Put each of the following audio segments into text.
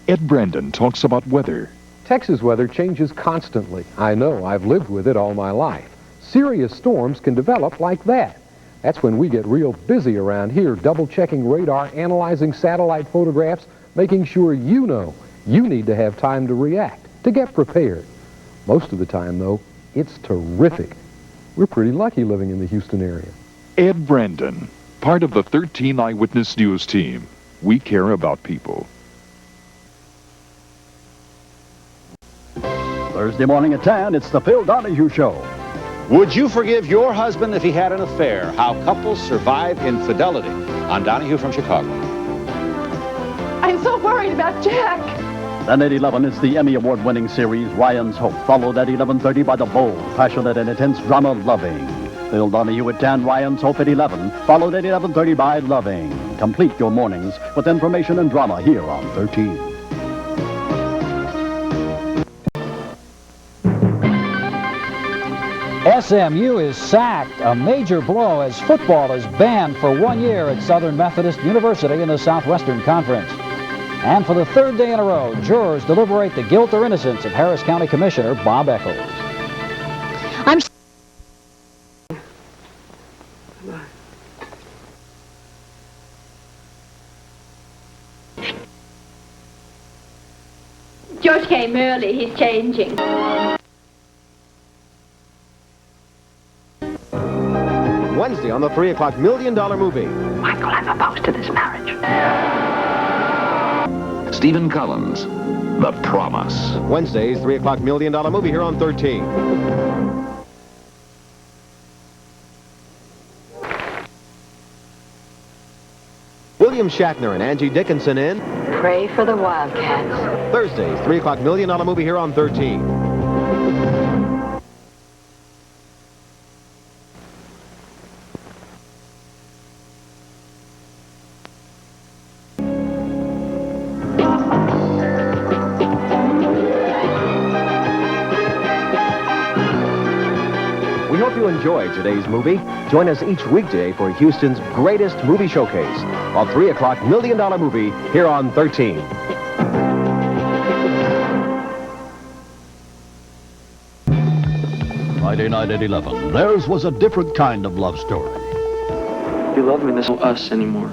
Ed Brandon talks about weather. Texas weather changes constantly. I know, I've lived with it all my life. Serious storms can develop like that. That's when we get real busy around here, double-checking radar, analyzing satellite photographs, making sure you know you need to have time to react, to get prepared. Most of the time, though, it's terrific. We're pretty lucky living in the Houston area. Ed Brandon, part of the 13 Eyewitness News team. We care about people. Thursday morning at 10, it's the Phil Donahue Show. Would you forgive your husband if he had an affair? How couples survive infidelity. On Donahue from Chicago. I'm so worried about Jack. Then at 11, it's the Emmy Award-winning series Ryan's Hope, followed at 11:30 by the bold, passionate, and intense drama Loving. Phil Donahue at 10, Ryan's Hope at 11, followed at 11:30 by Loving. Complete your mornings with information and drama here on 13. SMU is sacked, a major blow as football is banned for 1 year at Southern Methodist University in the Southwestern Conference. And for the third day in a row, jurors deliberate the guilt or innocence of Harris County Commissioner Bob Echols. George came early. He's changing. Wednesday on the 3 o'clock $1 million movie. Michael, I'm opposed to this marriage. Stephen Collins, The Promise. Wednesday's 3 o'clock $1 million movie here on 13. William Shatner and Angie Dickinson in Pray for the Wildcats. Thursday's 3 o'clock $1 million movie here on 13. We hope you enjoyed today's movie. Join us each weekday for Houston's greatest movie showcase. A 3 o'clock $1 million movie here on 13. Friday night at 11. Theirs was a different kind of love story. You love me, this isn't us anymore.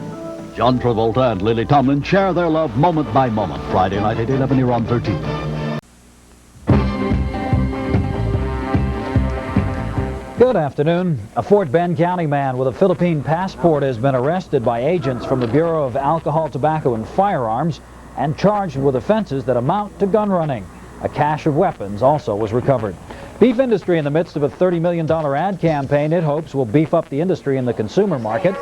John Travolta and Lily Tomlin share their love moment by moment. Friday night at 11 here on 13. Good afternoon. A Fort Bend County man with a Philippine passport has been arrested by agents from the Bureau of Alcohol, Tobacco, and Firearms and charged with offenses that amount to gun running. A cache of weapons also was recovered. Beef industry in the midst of a $30 million ad campaign it hopes will beef up the industry in the consumer market.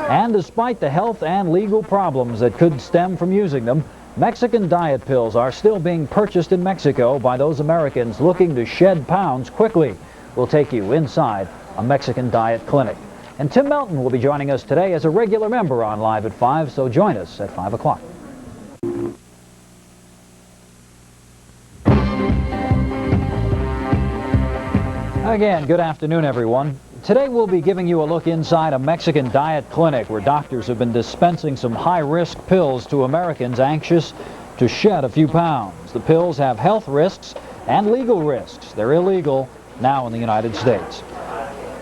And despite the health and legal problems that could stem from using them, Mexican diet pills are still being purchased in Mexico by those Americans looking to shed pounds quickly. We'll take you inside a Mexican diet clinic. And Tim Melton will be joining us today as a regular member on Live at 5, so join us at 5 o'clock. Again, good afternoon, everyone. Today we'll be giving you a look inside a Mexican diet clinic where doctors have been dispensing some high-risk pills to Americans anxious to shed a few pounds. The pills have health risks and legal risks. They're illegal now in the United States.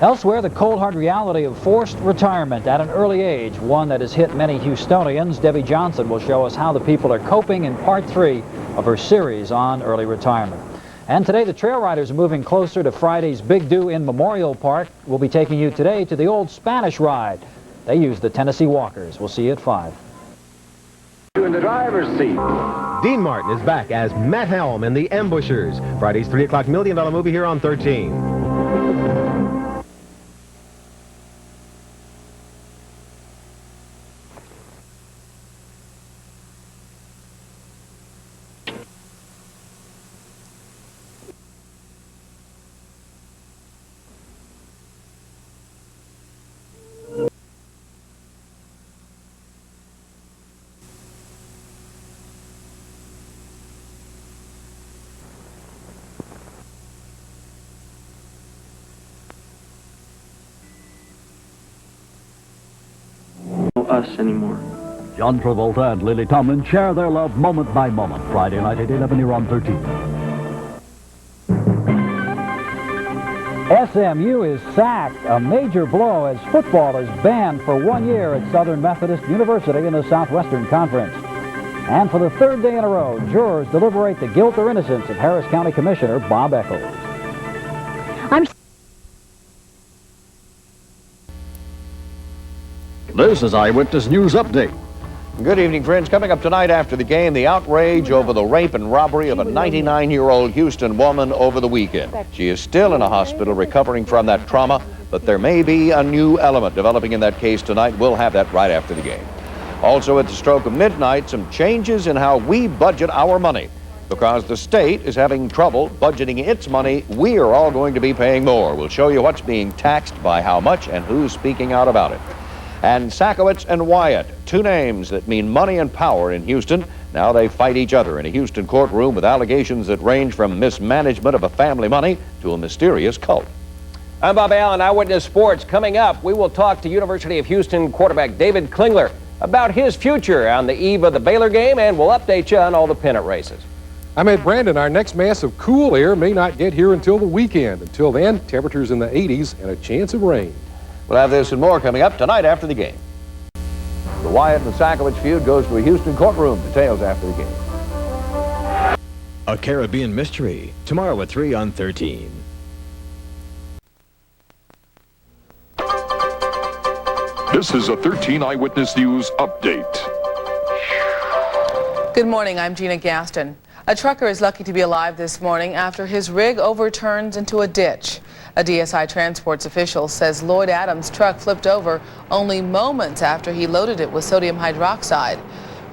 Elsewhere, the cold hard reality of forced retirement at an early age, one that has hit many Houstonians. Debbie Johnson will show us how the people are coping in part 3 of her series on early retirement. And today the trail riders are moving closer to Friday's Big Do in Memorial Park. We'll be taking you today to the old Spanish ride. They use the Tennessee Walkers. We'll see you at 5. In the driver's seat. Dean Martin is back as Matt Helm in The Ambushers. Friday's 3 o'clock $1 million movie here on 13. Us anymore. John Travolta and Lily Tomlin share their love moment by moment. Friday night at 11 here on 13. SMU is sacked, a major blow as football is banned for 1 year at Southern Methodist University in the Southwestern Conference. And for the third day in a row, jurors deliberate the guilt or innocence of Harris County Commissioner Bob Echols. This is Eyewitness News Update. Good evening, friends. Coming up tonight after the game, the outrage over the rape and robbery of a 99-year-old Houston woman over the weekend. She is still in a hospital recovering from that trauma, but there may be a new element developing in that case tonight. We'll have that right after the game. Also at the stroke of midnight, some changes in how we budget our money. Because the state is having trouble budgeting its money, we are all going to be paying more. We'll show you what's being taxed by how much and who's speaking out about it. And Sakowitz and Wyatt, two names that mean money and power in Houston. Now they fight each other in a Houston courtroom with allegations that range from mismanagement of a family money to a mysterious cult. I'm Bob Allen, Eyewitness Sports. Coming up, we will talk to University of Houston quarterback David Klingler about his future on the eve of the Baylor game, and we'll update you on all the pennant races. I'm Ed Brandon. Our next mass of cool air may not get here until the weekend. Until then, temperatures in the 80s and a chance of rain. We'll have this and more coming up tonight after the game. The Wyatt and Sakowitz feud goes to a Houston courtroom. Details after the game. A Caribbean Mystery, tomorrow at 3 on 13. This is a 13 Eyewitness News update. Good morning, I'm Gina Gaston. A trucker is lucky to be alive this morning after his rig overturns into a ditch. A DSI Transports official says Lloyd Adams' truck flipped over only moments after he loaded it with sodium hydroxide.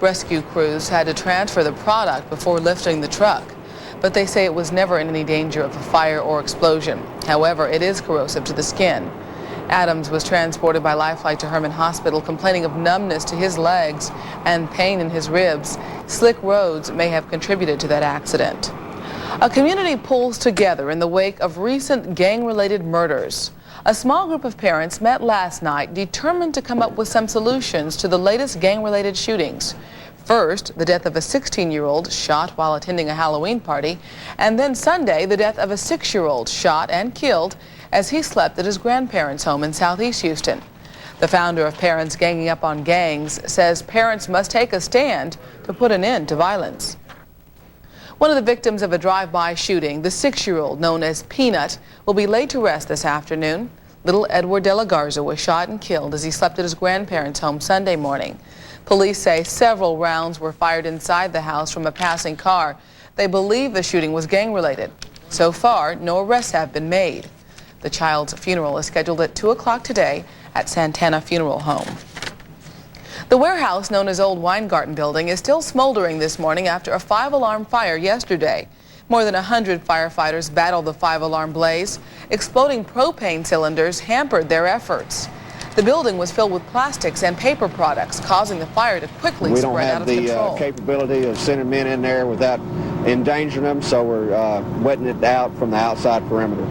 Rescue crews had to transfer the product before lifting the truck, but they say it was never in any danger of a fire or explosion. However, it is corrosive to the skin. Adams was transported by Lifeline to Herman Hospital complaining of numbness to his legs and pain in his ribs. Slick roads may have contributed to that accident. A community pulls together in the wake of recent gang-related murders. A small group of parents met last night determined to come up with some solutions to the latest gang-related shootings. First, the death of a 16-year-old shot while attending a Halloween party, and then Sunday, the death of a 6-year-old shot and killed as he slept at his grandparents' home in Southeast Houston. The founder of Parents Ganging Up on Gangs says parents must take a stand to put an end to violence. One of the victims of a drive-by shooting, the 6-year-old known as Peanut, will be laid to rest this afternoon. Little Edward De La Garza was shot and killed as he slept at his grandparents' home Sunday morning. Police say several rounds were fired inside the house from a passing car. They believe the shooting was gang-related. So far, no arrests have been made. The child's funeral is scheduled at 2 o'clock today at Santana Funeral Home. The warehouse known as Old Weingarten Building is still smoldering this morning after a 5-alarm fire yesterday. More than 100 firefighters battled the 5-alarm blaze. Exploding propane cylinders hampered their efforts. The building was filled with plastics and paper products, causing the fire to quickly spread out of control. We don't have the capability of sending men in there without endangering them, so we're wetting it out from the outside perimeter.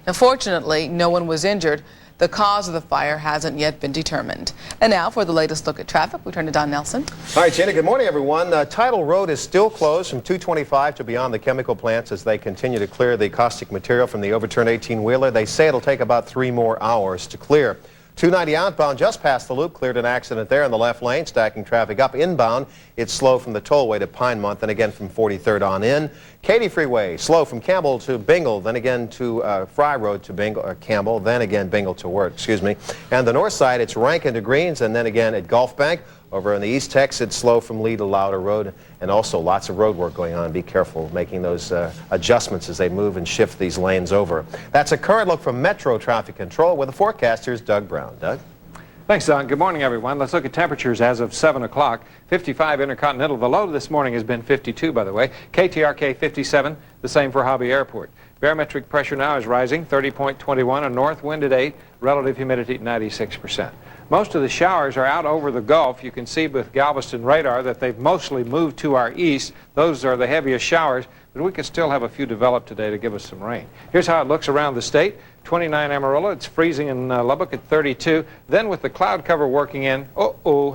Now, fortunately, no one was injured. The cause of the fire hasn't yet been determined. And now for the latest look at traffic, we turn to Don Nelson. All right, Jenna, good morning, everyone. Tidal Road is still closed from 225 to beyond the chemical plants as they continue to clear the caustic material from the overturned 18-wheeler. They say it'll take about 3 more hours to clear. 290 outbound just past the loop, cleared an accident there in the left lane, stacking traffic up. Inbound, it's slow from the tollway to Pinemont, then again from 43rd on in. Katy Freeway, slow from Campbell to Bingle, then again to Fry Road to Bingle, Campbell, then again Bingle to Wirt, excuse me. And the north side, it's Rankin to Greens, and then again at Gulf Bank. Over on the East Tex, it's slow from Lee to Louder Road, and also lots of road work going on. Be careful making those adjustments as they move and shift these lanes over. That's a current look from Metro Traffic Control with the forecaster's Doug Brown. Doug? Thanks, Don. Good morning, everyone. Let's look at temperatures as of 7 o'clock. 55 Intercontinental. The low this morning has been 52, by the way. KTRK 57, the same for Hobby Airport. Barometric pressure now is rising, 30.21, a north wind at 8, relative humidity 96%. Most of the showers are out over the Gulf. You can see with Galveston radar that they've mostly moved to our east. Those are the heaviest showers, but we could still have a few develop today to give us some rain. Here's how it looks around the state. 29 Amarillo, it's freezing in Lubbock at 32. Then with the cloud cover working in,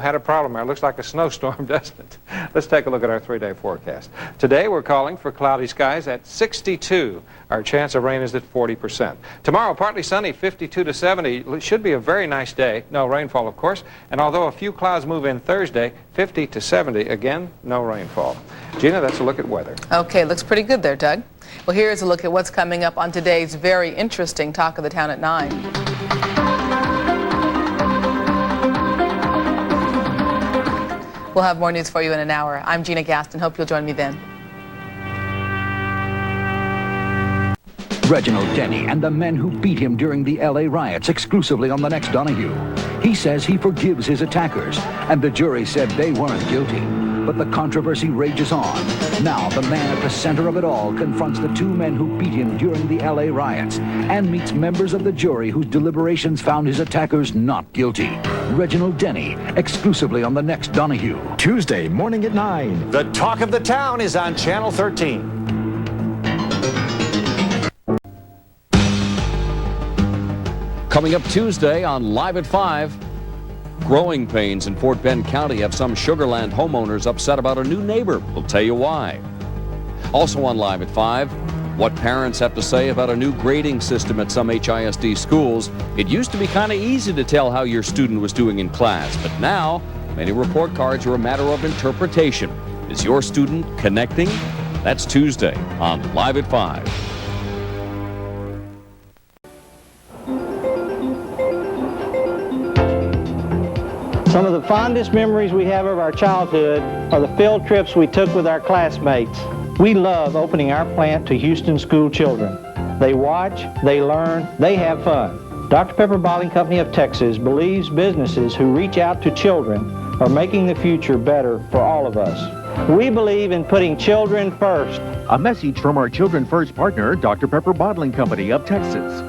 had a problem there. It looks like a snowstorm, doesn't it? Let's take a look at our 3-day forecast. Today we're calling for cloudy skies at 62. Our chance of rain is at 40%. Tomorrow, partly sunny, 52 to 70. It should be a very nice day. No rainfall, of course. And although a few clouds move in Thursday, 50 to 70. Again, no rainfall. Gina, that's a look at weather. Okay, looks pretty good there, Doug. Well, here's a look at what's coming up on today's very interesting Talk of the Town at 9. We'll have more news for you in an hour. I'm Gina Gaston. Hope you'll join me then. Reginald Denny and the men who beat him during the L.A. riots exclusively on the next Donahue. He says he forgives his attackers, and the jury said they weren't guilty. But the controversy rages on. Now the man at the center of it all confronts the 2 men who beat him during the L.A. riots and meets members of the jury whose deliberations found his attackers not guilty. Reginald Denny, exclusively on the next Donahue. Tuesday morning at 9. The Talk of the Town is on Channel 13. Coming up Tuesday on Live at 5, growing pains in Fort Bend County have some Sugarland homeowners upset about a new neighbor. We'll tell you why. Also on Live at 5, what parents have to say about a new grading system at some HISD schools. It used to be kind of easy to tell how your student was doing in class, but now many report cards are a matter of interpretation. Is your student connecting? That's Tuesday on Live at 5. Some of the fondest memories we have of our childhood are the field trips we took with our classmates. We love opening our plant to Houston school children. They watch, they learn, they have fun. Dr. Pepper Bottling Company of Texas believes businesses who reach out to children are making the future better for all of us. We believe in putting children first. A message from our Children First partner, Dr. Pepper Bottling Company of Texas.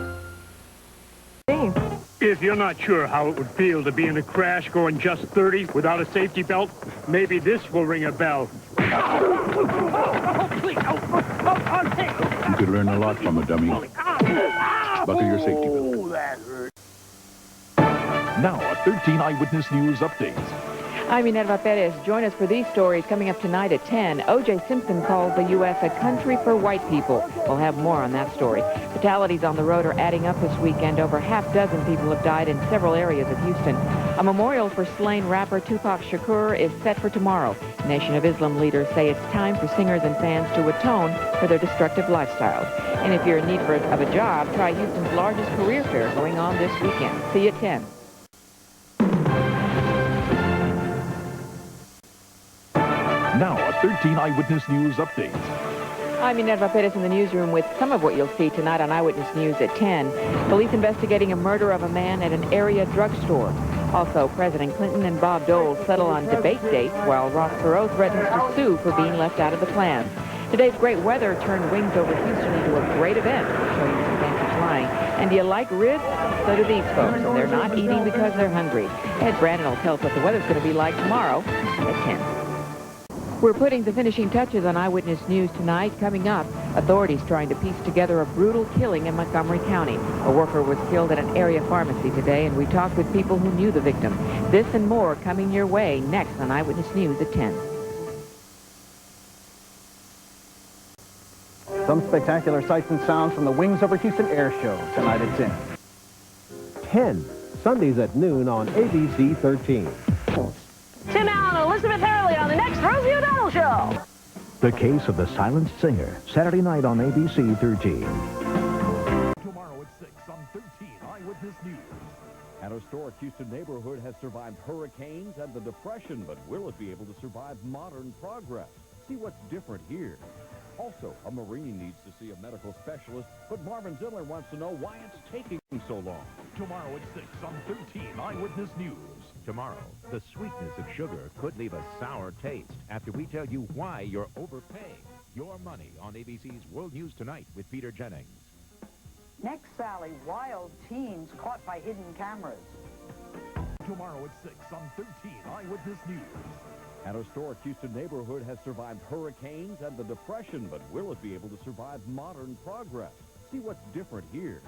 If you're not sure how it would feel to be in a crash going just 30 without a safety belt, maybe this will ring a bell. You could learn a lot from a dummy. Buckle your safety belt. Now, a 13 Eyewitness News update. I'm Minerva Perez. Join us for these stories coming up tonight at 10. O.J. Simpson calls the U.S. a country for white people. We'll have more on that story. Fatalities on the road are adding up this weekend. Over half dozen people have died in several areas of Houston. A memorial for slain rapper Tupac Shakur is set for tomorrow. Nation of Islam leaders say it's time for singers and fans to atone for their destructive lifestyles. And if you're in need of a job, try Houston's largest career fair going on this weekend. See you at 10. Now, a 13 Eyewitness News update. I'm Minerva Perez in the newsroom with some of what you'll see tonight on Eyewitness News at 10. Police investigating a murder of a man at an area drugstore. Also, President Clinton and Bob Dole settle on debate dates while Ross Perot threatens to sue for being left out of the plans. Today's great weather turned wings over Houston into a great event. We'll show you some fancy flying. And do you like ribs? So do these folks. And they're not eating because they're hungry. Ed Brandon will tell us what the weather's going to be like tomorrow at 10. We're putting the finishing touches on Eyewitness News tonight. Coming up, authorities trying to piece together a brutal killing in Montgomery County. A worker was killed at an area pharmacy today, and we talked with people who knew the victim. This and more coming your way next on Eyewitness News at 10. Some spectacular sights and sounds from the Wings Over Houston Air Show tonight at 10. 10, Sundays at noon on ABC 13. Tim Allen and Elizabeth Hurley on the next Rosie O'Donnell Show. The Case of the Silenced Singer, Saturday night on ABC 13. Tomorrow at 6 on 13 Eyewitness News. An historic Houston neighborhood has survived hurricanes and the Depression, but will it be able to survive modern progress? See what's different here. Also, a Marine needs to see a medical specialist, but Marvin Zindler wants to know why it's taking so long. Tomorrow at 6 on 13 Eyewitness News. Tomorrow, the sweetness of sugar could leave a sour taste after we tell you why you're overpaying. Your money on ABC's World News Tonight with Peter Jennings. Next, Sally, wild teens caught by hidden cameras. Tomorrow at 6 on 13 Eyewitness News. An historic Houston neighborhood has survived hurricanes and the Depression, but will it be able to survive modern progress? See what's different here.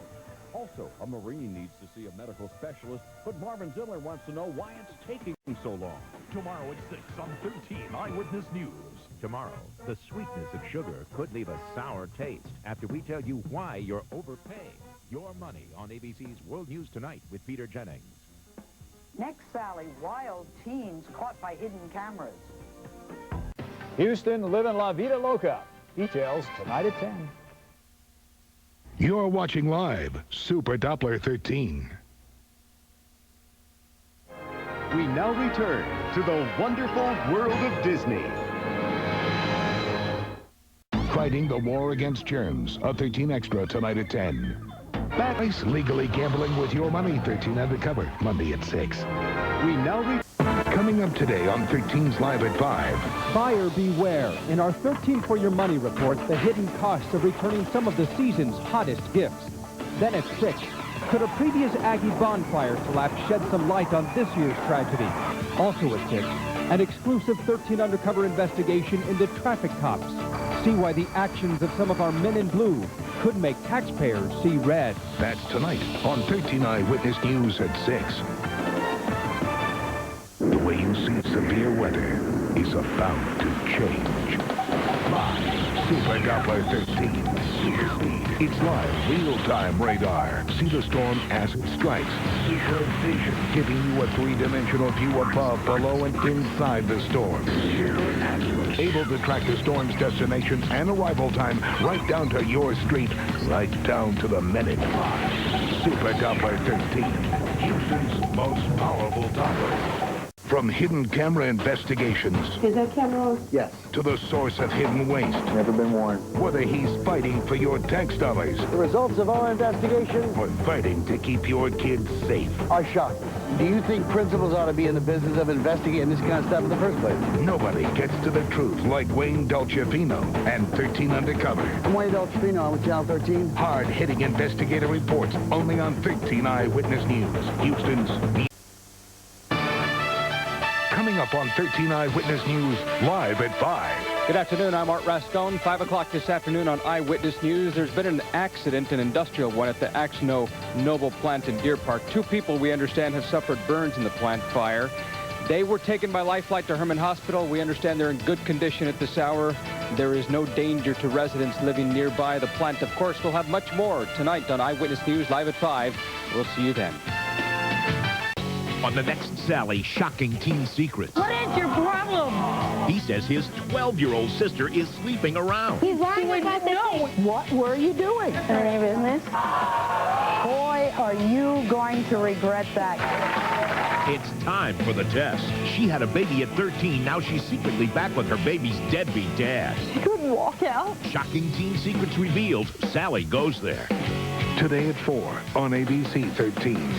Also, a Marine needs to see a medical specialist, but Marvin Zimmer wants to know why it's taking so long. Tomorrow at 6 on 13 Eyewitness News. Tomorrow, the sweetness of sugar could leave a sour taste after we tell you why you're overpaying. Your money on ABC's World News Tonight with Peter Jennings. Next, Sally, wild teens caught by hidden cameras. Houston, living La Vida Loca. Details tonight at 10. You're watching live Super Doppler 13. We now return to the wonderful world of Disney. Fighting the war against germs, a 13 Extra tonight at 10. Ice legally gambling with your money, 13 Undercover, Monday at 6. We now Coming up today on 13's Live at 5. Buyer beware. In our 13 for Your Money report, the hidden costs of returning some of the season's hottest gifts. Then at 6, could a previous Aggie bonfire collapse shed some light on this year's tragedy? Also at 6, an exclusive 13 Undercover investigation into traffic cops. See why the actions of some of our men in blue could make taxpayers see red. That's tonight on 13 Eyewitness News at 6. The way you see severe weather is about to change. Live, Super Doppler 13. It's live, real-time radar. See the storm as it strikes. Super vision, giving you a three-dimensional view above, below, and inside the storm. Able to track the storm's destination and arrival time right down to your street, right down to the minute. Super Doppler 13, Houston's most powerful Doppler. From hidden camera investigations. Is that camera on? Yes. To the source of hidden waste. Never been warned. Whether he's fighting for your tax dollars. The results of our investigation Or fighting to keep your kids safe. are shocking. Do you think principals ought to be in the business of investigating this kind of stuff in the first place? Nobody gets to the truth like Wayne Delchifino and 13 Undercover. I'm Wayne Delchifino. I'm with Channel 13. Hard-hitting investigator reports only on 13 Eyewitness News. Houston's... Coming up on 13 Eyewitness News, live at 5. Good afternoon, I'm Art Rascone. 5 o'clock this afternoon on Eyewitness News. There's been an accident, an industrial one, at the Axno Noble plant in Deer Park. 2 people, we understand, have suffered burns in the plant fire. They were taken by life flight to Herman Hospital. We understand they're in good condition at this hour. There is no danger to residents living nearby. The plant, of course, will have much more tonight on Eyewitness News, live at 5. We'll see you then. On the next Sally, shocking teen secrets. What is your problem? He says his 12-year-old sister is sleeping around. He's lying about this. What were you doing? Any business? Boy, are you going to regret that. It's time for the test. She had a baby at 13. Now she's secretly back with her baby's deadbeat dad. She couldn't walk out. Shocking teen secrets revealed. Sally goes there. Today at 4 on ABC 13.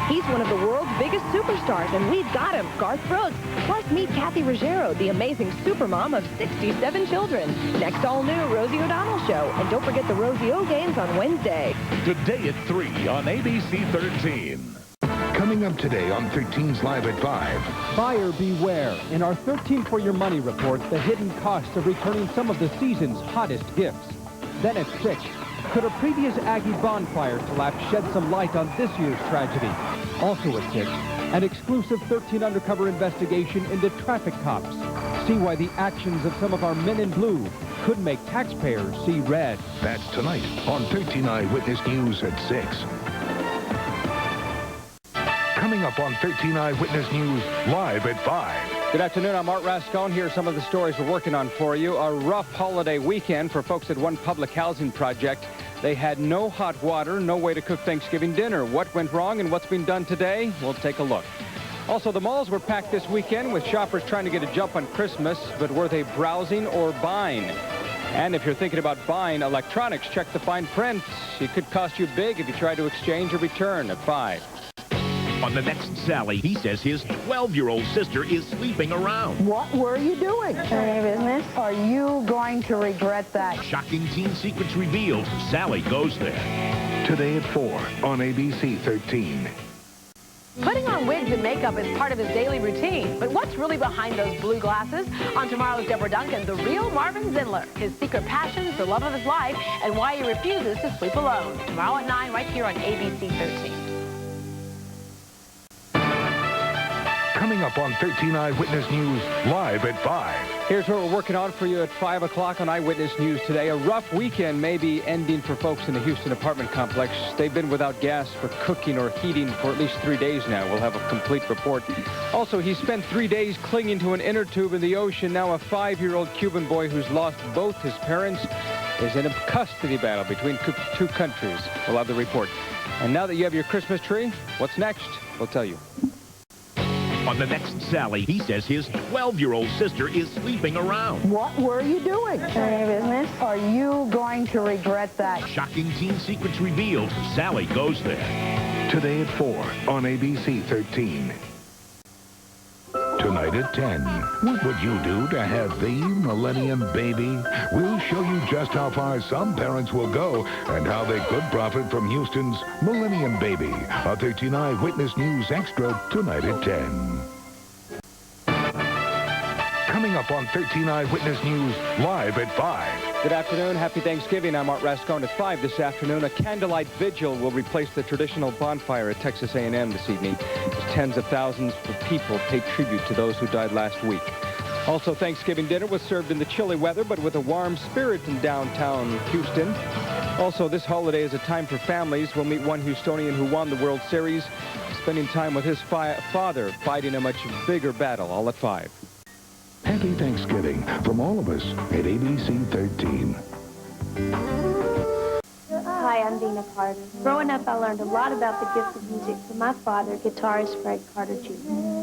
He's one of the world's biggest superstars, and we've got him, Garth Brooks. Plus, meet Kathy Ruggiero, the amazing supermom of 67 children. Next all-new Rosie O'Donnell Show. And don't forget the Rosie O games on Wednesday. Today at 3 on ABC 13. Coming up today on 13's Live at 5. Buyer beware. In our 13 for Your Money report, the hidden costs of returning some of the season's hottest gifts. Then at 6, could a previous Aggie bonfire collapse shed some light on this year's tragedy? Also at 6, an exclusive 13 Undercover investigation into traffic cops. See why the actions of some of our men in blue could make taxpayers see red. That's tonight on 13 Eyewitness News at 6. Coming up on 13 Eyewitness News, live at 5. Good afternoon, I'm Art Rascone. Here are some of the stories we're working on for you. A rough holiday weekend for folks at one public housing project. They had no hot water, no way to cook Thanksgiving dinner. What went wrong and what's being done today? We'll take a look. Also, the malls were packed this weekend with shoppers trying to get a jump on Christmas, but were they browsing or buying? And if you're thinking about buying electronics, check the fine print. It could cost you big if you try to exchange or return at 5. On the next Sally, he says his 12-year-old sister is sleeping around. What were you doing? Any business? Are you going to regret that? Shocking teen secrets revealed. Sally goes there. Today at 4 on ABC 13. Putting on wigs and makeup is part of his daily routine, but what's really behind those blue glasses? On tomorrow's Deborah Duncan, the real Marvin Zindler, his secret passions, the love of his life, and why he refuses to sleep alone. Tomorrow at 9, right here on ABC 13. Coming up on 13 Eyewitness News, live at 5. Here's what we're working on for you at 5 o'clock on Eyewitness News today. A rough weekend may be ending for folks in the Houston apartment complex. They've been without gas for cooking or heating for at least 3 days now. We'll have a complete report. Also, he spent 3 days clinging to an inner tube in the ocean. Now a 5-year-old Cuban boy who's lost both his parents is in a custody battle between two countries. We'll have the report. And now that you have your Christmas tree, what's next? We'll tell you. On the next Sally, he says his 12-year-old sister is sleeping around. What were you doing? Any business? Are you going to regret that? Shocking teen secrets revealed. Sally goes there. Today at 4 on ABC 13. Tonight at 10, what would you do to have the Millennium Baby? We'll show you just how far some parents will go and how they could profit from Houston's Millennium Baby. A 13 Eyewitness News Extra tonight at 10. Coming up on 13 Eyewitness News, live at 5. Good afternoon. Happy Thanksgiving. I'm Art Rascone. At 5 this afternoon, a candlelight vigil will replace the traditional bonfire at Texas A&M this evening, as tens of thousands of people pay tribute to those who died last week. Also, Thanksgiving dinner was served in the chilly weather, but with a warm spirit in downtown Houston. Also, this holiday is a time for families. We'll meet one Houstonian who won the World Series, spending time with his father, fighting a much bigger battle, all at 5. Happy Thanksgiving from all of us at ABC 13. Hi, I'm Dina Carter. Growing up, I learned a lot about the gift of music from my father, guitarist Fred Carter Jr.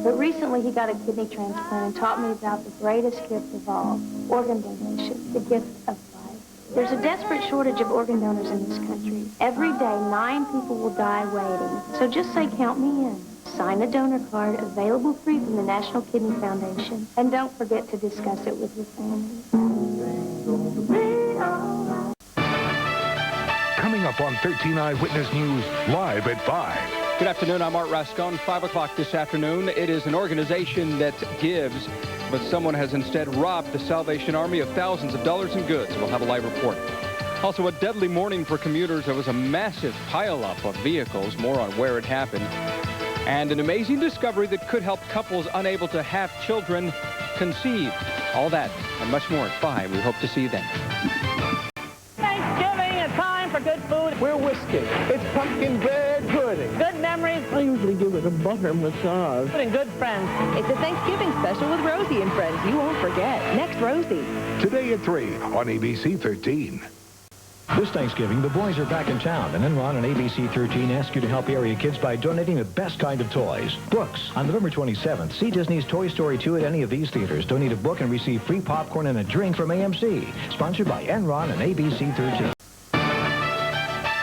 But recently, he got a kidney transplant and taught me about the greatest gift of all, organ donation, the gift of life. There's a desperate shortage of organ donors in this country. Every day, 9 people will die waiting. So just say, count me in. Sign a donor card, available free from the National Kidney Foundation. And don't forget to discuss it with your family. Coming up on 13 Eyewitness News, live at 5. Good afternoon. I'm Art Rascone. 5 o'clock this afternoon. It is an organization that gives, but someone has instead robbed the Salvation Army of thousands of dollars in goods. We'll have a live report. Also, a deadly morning for commuters. There was a massive pileup of vehicles. More on where it happened. And an amazing discovery that could help couples unable to have children conceive. All that and much more at 5. We hope to see you then. Thanksgiving, a time for good food. We're whiskey. It's pumpkin bread pudding. Good memories. I usually give it a butter massage. And good friends. It's a Thanksgiving special with Rosie and friends. You won't forget. Next, Rosie. Today at 3 on ABC 13. This Thanksgiving, the boys are back in town, and Enron and ABC 13 ask you to help area kids by donating the best kind of toys. Books. On November 27th, see Disney's Toy Story 2 at any of these theaters. Donate a book and receive free popcorn and a drink from AMC. Sponsored by Enron and ABC 13.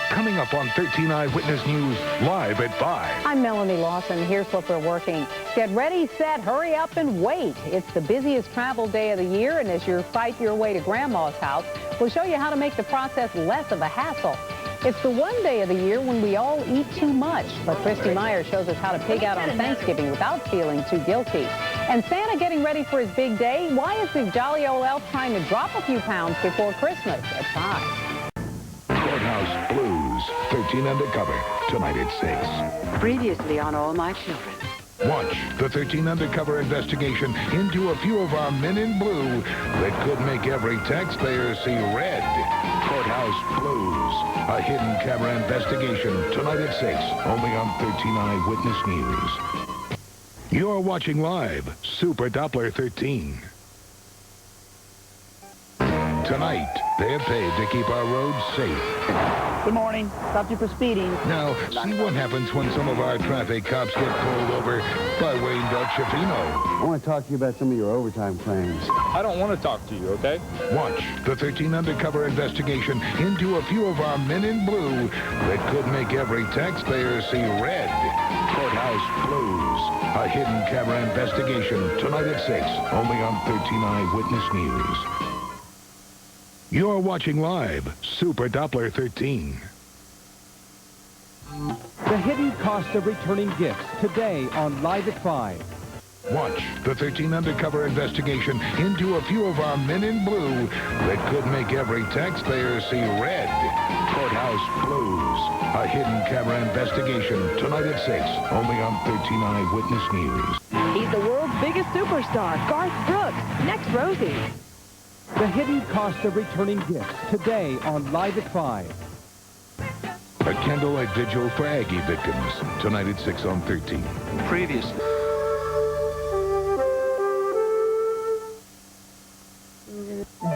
Coming up on 13 Eyewitness News, live at 5. I'm Melanie Lawson. Here's what we're working. Get ready, set, hurry up, and wait. It's the busiest travel day of the year, and as you fight your way to Grandma's house, we'll show you how to make the process less of a hassle. It's the one day of the year when we all eat too much, but Christy Meyer shows us how to pig out on Thanksgiving without feeling too guilty. And Santa getting ready for his big day. Why is the jolly old elf trying to drop a few pounds before Christmas? At 5. Courthouse Blues, 13 Undercover, tonight at 6. Previously on All My Children. Watch the 13 Undercover investigation into a few of our men in blue that could make every taxpayer see red. Courthouse Blues, a hidden camera investigation, tonight at 6, only on 13 Eyewitness News. You're watching live Super Doppler 13. Tonight, they're paid to keep our roads safe. Good morning. Stopped you for speeding. Now, see what happens when some of our traffic cops get pulled over by Wayne Del Chifino. I want to talk to you about some of your overtime claims. I don't want to talk to you, okay? Watch the 13 Undercover investigation into a few of our men in blue that could make every taxpayer see red. Courthouse A hidden camera investigation tonight at 6, only on 13 Eyewitness News. You're watching live Super Doppler 13. The hidden cost of returning gifts today on Live at 5. Watch the 13 undercover investigation into a few of our men in blue that could make every taxpayer see red. Courthouse Blues. A hidden camera investigation tonight at 6, only on 13 Eyewitness News. He's the world's biggest superstar, Garth Brooks. Next, Rosie. The hidden cost of returning gifts today on Live at 5. A candlelight vigil for Aggie victims tonight at 6 on 13. Previously.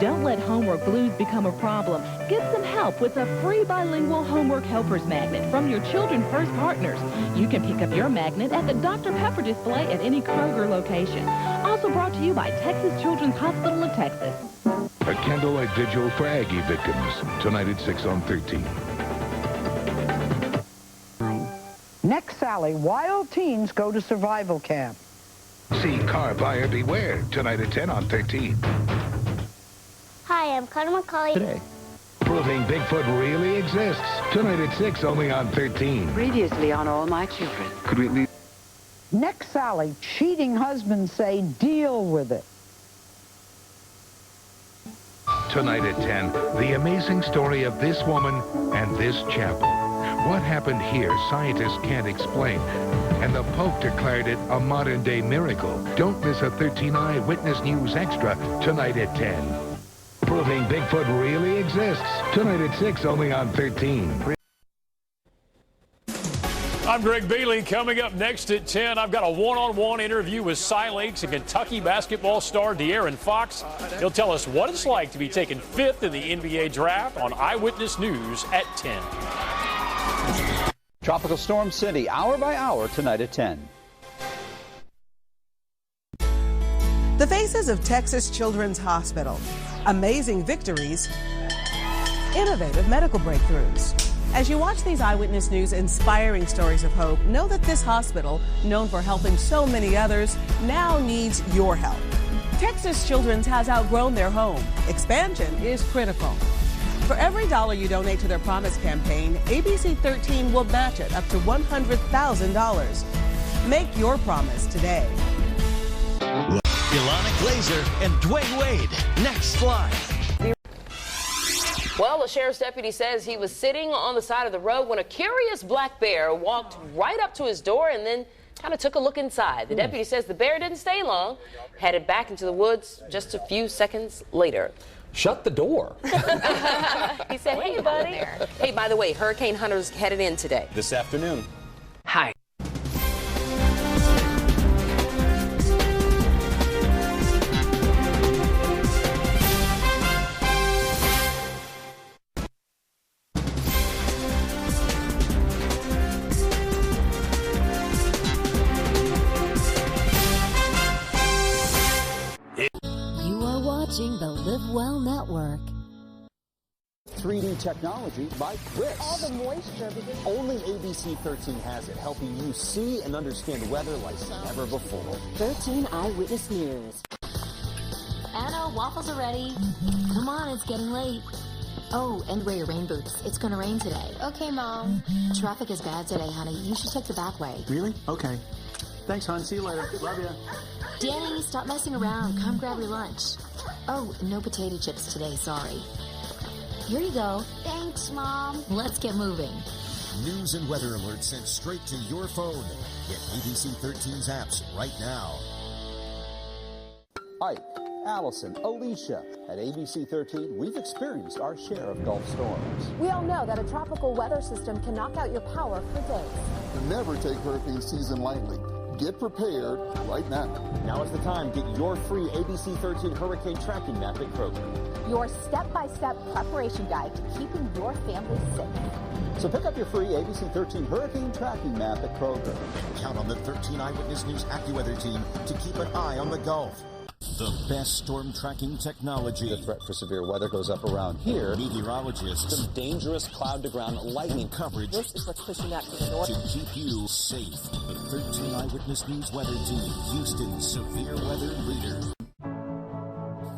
Don't let homework blues become a problem. Get some help with a free bilingual homework helpers magnet from your Children First partners. You can pick up your magnet at the Dr. Pepper display at any Kroger location. Also brought to you by Texas Children's Hospital of Texas. A candlelight vigil for Aggie victims tonight at 6 on 13. Next, Sally, wild teens go to survival camp. See Car Buyer Beware tonight at 10 on 13. Hi, I'm Connor McCauley. Today. Proving Bigfoot really exists tonight at 6 only on 13. Previously on All My Children. Could we leave? Next, Sally, cheating husbands say deal with it. Tonight at 10, the amazing story of this woman and this chapel. What happened here, scientists can't explain. And the Pope declared it a modern-day miracle. Don't miss a 13 Eyewitness News Extra tonight at 10. Proving Bigfoot really exists tonight at 6 only on 13. I'm Greg Bailey. Coming up next at 10, I've got a one-on-one interview with Cy Lakes and Kentucky basketball star De'Aaron Fox. He'll tell us what it's like to be taken 5th in the NBA draft on Eyewitness News at 10. Tropical Storm City, hour by hour, tonight at 10. The faces of Texas Children's Hospital. Amazing victories, innovative medical breakthroughs. As you watch these Eyewitness News inspiring stories of hope, know that this hospital, known for helping so many others, now needs your help. Texas Children's has outgrown their home. Expansion is critical. For every $1 you donate to their Promise campaign, ABC 13 will match it up to $100,000. Make your promise today. Ilana Glazer and Dwayne Wade. Next Live. Well, a sheriff's deputy says he was sitting on the side of the road when a curious black bear walked right up to his door and then kind of took a look inside. The deputy says the bear didn't stay long, headed back into the woods just a few seconds later. Shut the door. He said, hey, buddy. Hey, by the way, hurricane hunters headed in today. This afternoon. Hi. Watching the Live Well Network. 3D technology by Chris. All the moisture because only ABC 13 has it, helping you see and understand weather like never before. 13 Eyewitness News. Anna, waffles are ready. Come on, it's getting late. Oh, and wear your rain boots. It's going to rain today. Okay, Mom. Traffic is bad today, honey. You should take the back way. Really? Okay. Thanks, hon. See you later. Love you. Danny, stop messing around. Come grab your lunch. Oh, no potato chips today, sorry. Here you go. Thanks, Mom. Let's get moving. News and weather alerts sent straight to your phone. Get ABC 13's apps right now. Ike, Allison, Alicia. At ABC 13, we've experienced our share of Gulf storms. We all know that a tropical weather system can knock out your power for days. Never take hurricane season lightly. Get prepared right now. Now is the time. Get your free ABC 13 hurricane tracking map at Kroger. Your step-by-step preparation guide to keeping your family safe. So pick up your free ABC 13 hurricane tracking map at Kroger. Count on the 13 Eyewitness News AccuWeather team to keep an eye on the Gulf. The best storm tracking technology. The threat for severe weather goes up around here. Meteorologists. Some dangerous cloud-to-ground lightning coverage. This is what's pushing that to the north. To keep you safe. The 13 Eyewitness News Weather Team, Houston's severe weather leader.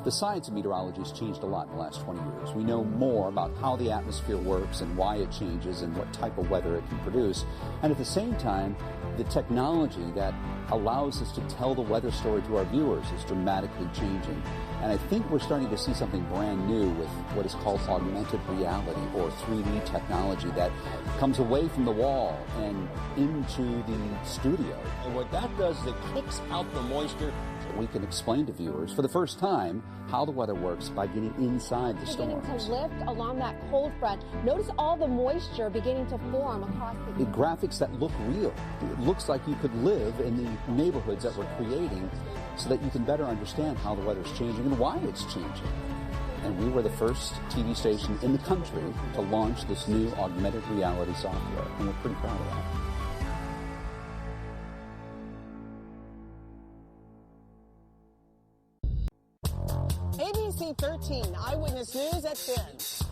The science of meteorology has changed a lot in the last 20 years. We know more about how the atmosphere works and why it changes and what type of weather it can produce. And at the same time, the technology that allows us to tell the weather story to our viewers is dramatically changing. And I think we're starting to see something brand new with what is called augmented reality or 3D technology that comes away from the wall and into the studio. And what that does is it kicks out the moisture. We can explain to viewers for the first time how the weather works by getting inside the storms. Beginning to lift along that cold front. Notice all the moisture beginning to form across the... Graphics that look real. It looks like you could live in the neighborhoods that we're creating so that you can better understand how the weather's changing and why it's changing. And we were the first TV station in the country to launch this new augmented reality software, and we're pretty proud of that. ABC 13 Eyewitness News at 10.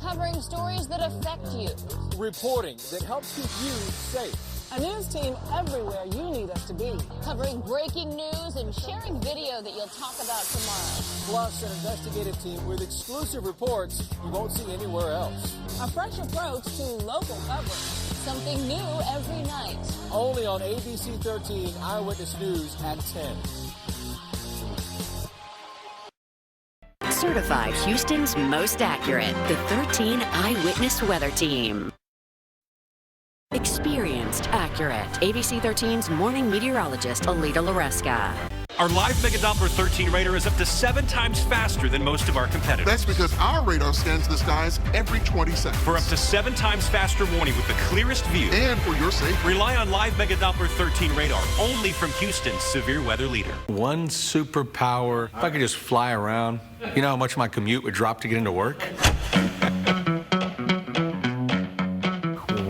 Covering stories that affect you. Reporting that helps keep you safe. A news team everywhere you need us to be. Covering breaking news and sharing video that you'll talk about tomorrow. Plus an investigative team with exclusive reports you won't see anywhere else. A fresh approach to local coverage. Something new every night. Only on ABC 13 Eyewitness News at 10. Certified Houston's most accurate, the 13 Eyewitness Weather Team. Experienced, accurate. ABC 13's morning meteorologist, Alita Loreska. Our live Mega Doppler 13 radar is up to 7 times faster than most of our competitors. That's because our radar scans the skies every 20 seconds. For up to 7 times faster warning with the clearest view. And for your safety. Rely on live Mega Doppler 13 radar, only from Houston's severe weather leader. One superpower, if I could just fly around, you know how much my commute would drop to get into work?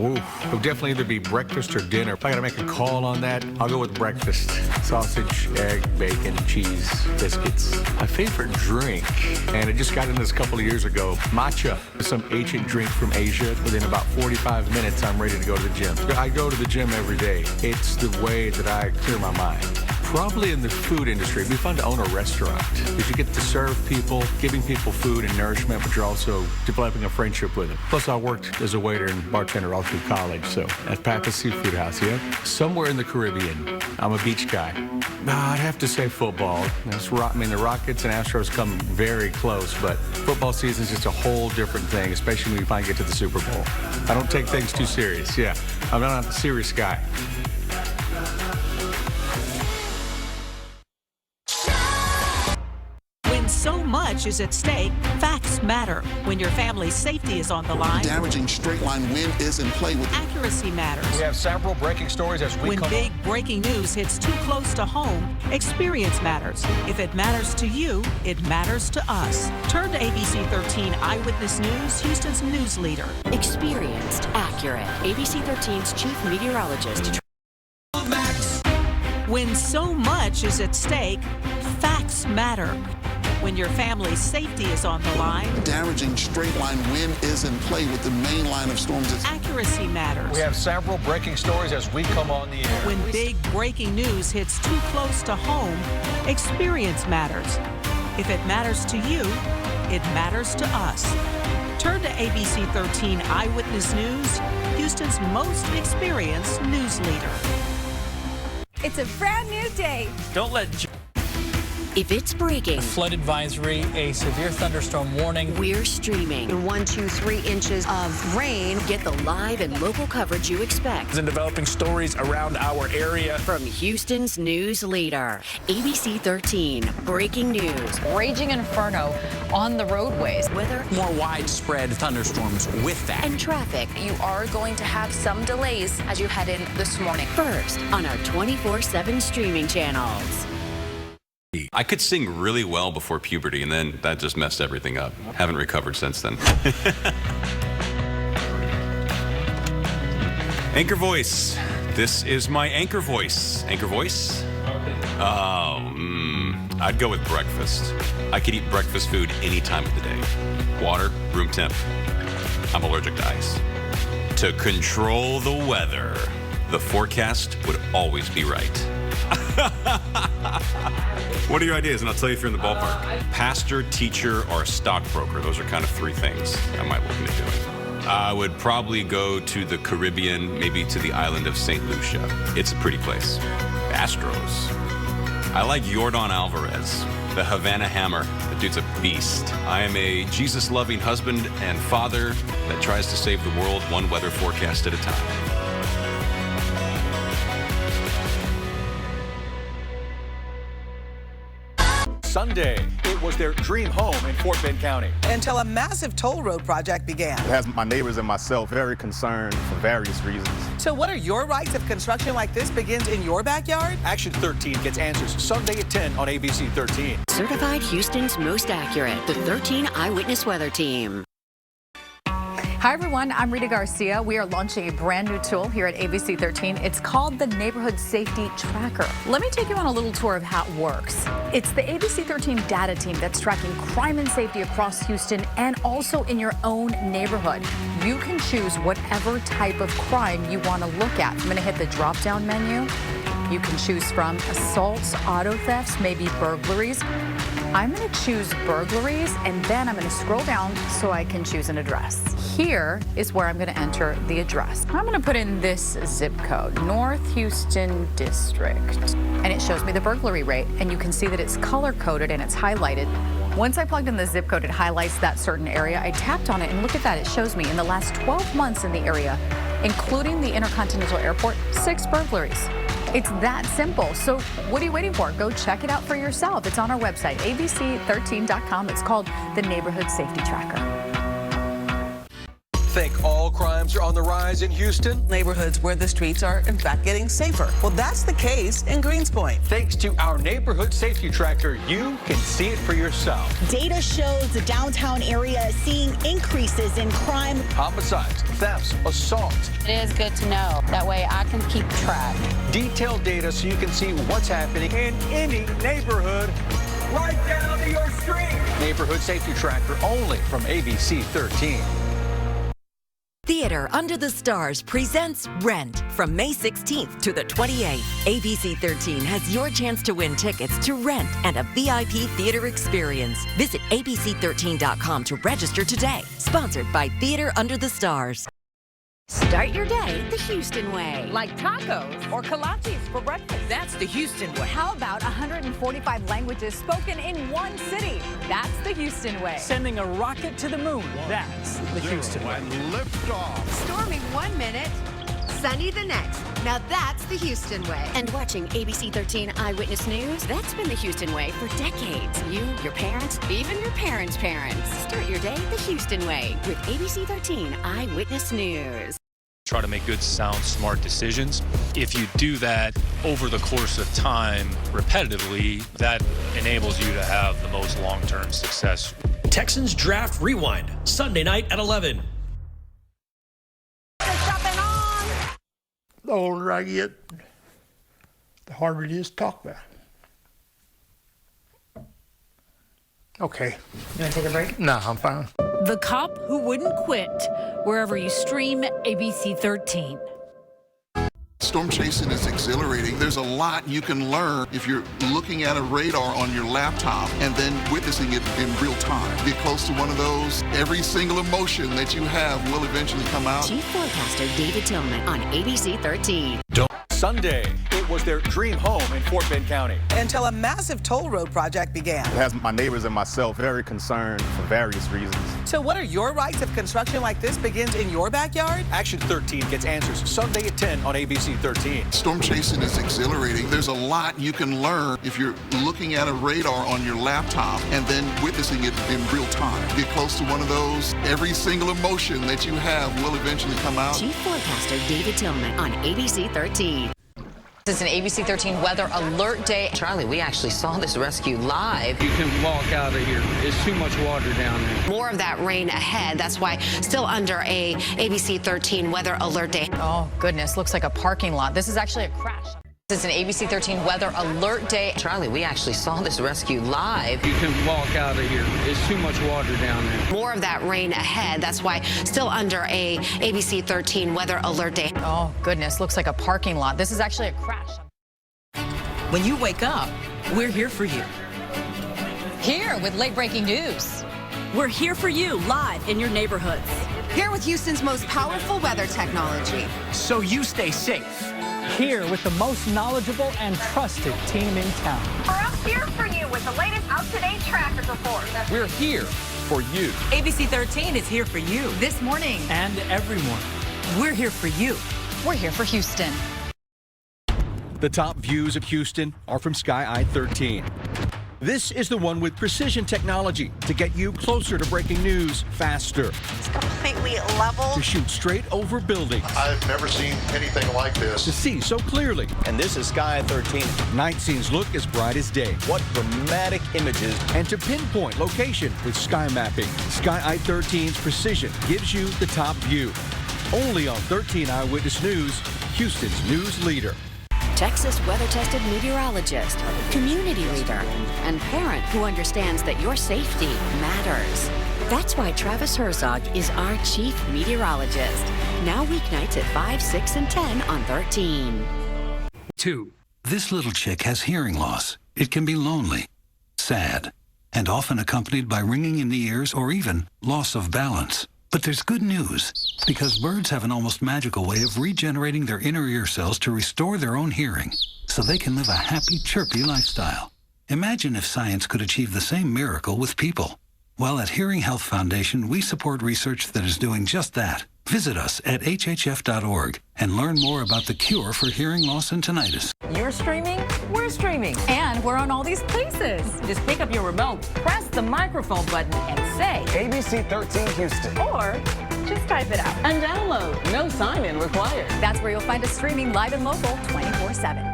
It would definitely either be breakfast or dinner. If I gotta make a call on that, I'll go with breakfast. Sausage, egg, bacon, cheese, biscuits. My favorite drink, and it just got into this a couple of years ago, matcha. Some ancient drink from Asia. Within about 45 minutes, I'm ready to go to the gym. I go to the gym every day. It's the way that I clear my mind. Probably in the food industry, it'd be fun to own a restaurant because you get to serve people, giving people food and nourishment, but you're also developing a friendship with them. Plus, I worked as a waiter and bartender all through college, so at Pappas Seafood House, yeah? Somewhere in the Caribbean. I'm a beach guy. I'd have to say football. I mean, the Rockets and Astros come very close, but football season is just a whole different thing, especially when you finally get to the Super Bowl. I don't take things too serious, yeah. I'm not a serious guy. So much is at stake. Facts matter. When your family's safety is on the line. Damaging straight line wind is in play with accuracy matters. We have several breaking stories as we When big breaking news hits too close to home, experience matters. If it matters to you, it matters to us. Turn to ABC 13 Eyewitness News, Houston's news leader. Experienced, accurate. ABC 13's chief meteorologist. When so much is at stake, facts matter. When your family's safety is on the line. Damaging straight line wind is in play with the main line of storms. Accuracy matters. We have several breaking stories as we come on the air. When big breaking news hits too close to home, experience matters. If it matters to you, it matters to us. Turn to ABC 13 Eyewitness News, Houston's most experienced news leader. It's a brand new day. Don't let... If it's breaking, a flood advisory, a severe thunderstorm warning. We're streaming 1, 2, 3 inches of rain. Get the live and local coverage you expect. And developing stories around our area. From Houston's news leader, ABC 13, breaking news. Raging inferno on the roadways. Weather. More widespread thunderstorms with that. And traffic. You are going to have some delays as you head in this morning. First on our 24/7 streaming channels. I could sing really well before puberty, and then that just messed everything up. Haven't recovered since then. Anchor voice. This is my anchor voice. Anchor voice? Oh, I'd go with breakfast. I could eat breakfast food any time of the day. Water, room temp. I'm allergic to ice. To control the weather, the forecast would always be right. What are your ideas? And I'll tell you if you're in the ballpark. Pastor, teacher, or a stockbroker. Those are kind of three things I might look into doing. I would probably go to the Caribbean, maybe to the island of St. Lucia. It's a pretty place. Astros. I like Yordan Alvarez, the Havana Hammer. The dude's a beast. I am a Jesus-loving husband and father that tries to save the world one weather forecast at a time. Sunday, it was their dream home in Fort Bend County. Until a massive toll road project began. It has my neighbors and myself very concerned for various reasons. So what are your rights if construction like this begins in your backyard? Action 13 gets answers Sunday at 10 on ABC 13. Certified Houston's most accurate, the 13 Eyewitness Weather Team. Hi everyone, I'm Rita Garcia. We are launching a brand new tool here at ABC 13. It's called the Neighborhood Safety Tracker. Let me take you on a little tour of how it works. It's the ABC 13 data team that's tracking crime and safety across Houston and also in your own neighborhood. You can choose whatever type of crime you want to look at. I'm going to hit the drop-down menu. You can choose from assaults, auto thefts, maybe burglaries. I'm going to choose burglaries, and then I'm going to scroll down so I can choose an address. Here is where I'm going to enter the address. I'm going to put in this zip code, North Houston District, and it shows me the burglary rate, and you can see that it's color-coded and it's highlighted. Once I plugged in the zip code, it highlights that certain area. I tapped on it, and look at that. It shows me in the last 12 months in the area, including the Intercontinental Airport, 6 burglaries. It's that simple. So what are you waiting for? Go check it out for yourself. It's on our website, abc13.com. It's called the Neighborhood Safety Tracker. Think all crimes are on the rise in Houston? Neighborhoods where the streets are, in fact, getting safer. Well, that's the case in Greenspoint. Thanks to our Neighborhood Safety Tracker, you can see it for yourself. Data shows the downtown area is seeing increases in crime. Homicides, thefts, assaults. It is good to know. That way I can keep track. Detailed data so you can see what's happening in any neighborhood right down to your street. Neighborhood Safety Tracker only from ABC 13. Theater Under the Stars presents Rent from May 16th to the 28th. ABC 13 has your chance to win tickets to Rent and a VIP theater experience. Visit abc13.com to register today. Sponsored by Theater Under the Stars. Start your day the Houston way. Like tacos or kolaches for breakfast. That's the Houston way. How about 145 languages spoken in one city? That's the Houston way. Sending a rocket to the moon. That's the Houston way. Stormy 1 minute, sunny the next. Now that's the Houston way. And watching ABC 13 Eyewitness News, that's been the Houston way for decades. You, your parents, even your parents' parents. Start your day the Houston way with ABC 13 Eyewitness News. Try to make good, sound, smart decisions. If you do that over the course of time, repetitively, that enables you to have the most long-term success. Texans Draft Rewind, Sunday night at 11. The older I get, the harder it is to talk about. Okay. You want to take a break? No, I'm fine. The Cop Who Wouldn't Quit, wherever you stream ABC 13. Storm chasing is exhilarating. There's a lot you can learn if you're looking at a radar on your laptop and then witnessing it in real time. Get close to one of those. Every single emotion that you have will eventually come out. Chief Forecaster David Tillman on ABC 13. Sunday, it was their dream home in Fort Bend County. Until a massive toll road project began. It has my neighbors and myself very concerned for various reasons. So what are your rights if construction like this begins in your backyard? Action 13 gets answers Sunday at 10 on ABC 13. Storm chasing is exhilarating. There's a lot you can learn if you're looking at a radar on your laptop and then witnessing it in real time. Get close to one of those. Every single emotion that you have will eventually come out. Chief Forecaster David Tillman on ABC 13. It's an ABC 13 weather alert day. Charlie, we actually saw this rescue live. You can walk out of here. There's too much water down there. More of that rain ahead. That's why still under a ABC 13 weather alert day. Oh, goodness. Looks like a parking lot. This is actually a crash. It's an ABC 13 weather alert day. Charlie, we actually saw this rescue live. You can walk out of here. There's too much water down there. More of that rain ahead. That's why still under a ABC 13 weather alert day. Oh, goodness. Looks like a parking lot. This is actually a crash. When you wake up, we're here for you. Here with late breaking news. We're here for you live in your neighborhoods. Here with Houston's most powerful weather technology. So you stay safe. Here with the most knowledgeable and trusted team in town. We're up here for you with the latest up-to-date traffic report. We're here for you. ABC 13 is here for you. This morning. And every morning. We're here for you. We're here for Houston. The top views of Houston are from Sky I-13. This is the one with precision technology to get you closer to breaking news faster. It's completely level. To shoot straight over buildings. I've never seen anything like this. To see so clearly. And this is Sky I-13. Night scenes look as bright as day. What dramatic images. And to pinpoint location with sky mapping. Sky I-13's precision gives you the top view. Only on 13 Eyewitness News, Houston's news leader. Texas weather-tested meteorologist, community leader, and parent who understands that your safety matters. That's why Travis Herzog is our chief meteorologist. Now weeknights at 5, 6, and 10 on 13. 2. This little chick has hearing loss. It can be lonely, sad, and often accompanied by ringing in the ears or even loss of balance. But there's good news, because birds have an almost magical way of regenerating their inner ear cells to restore their own hearing, so they can live a happy, chirpy lifestyle. Imagine if science could achieve the same miracle with people. Well, at Hearing Health Foundation, we support research that is doing just that. Visit us at hhf.org and learn more about the cure for hearing loss and tinnitus. You're streaming, we're streaming. And we're on all these places. Just pick up your remote, press the microphone button, and say ABC 13 Houston. Or just type it out and download. No sign-in required. That's where you'll find us streaming live and local 24/7.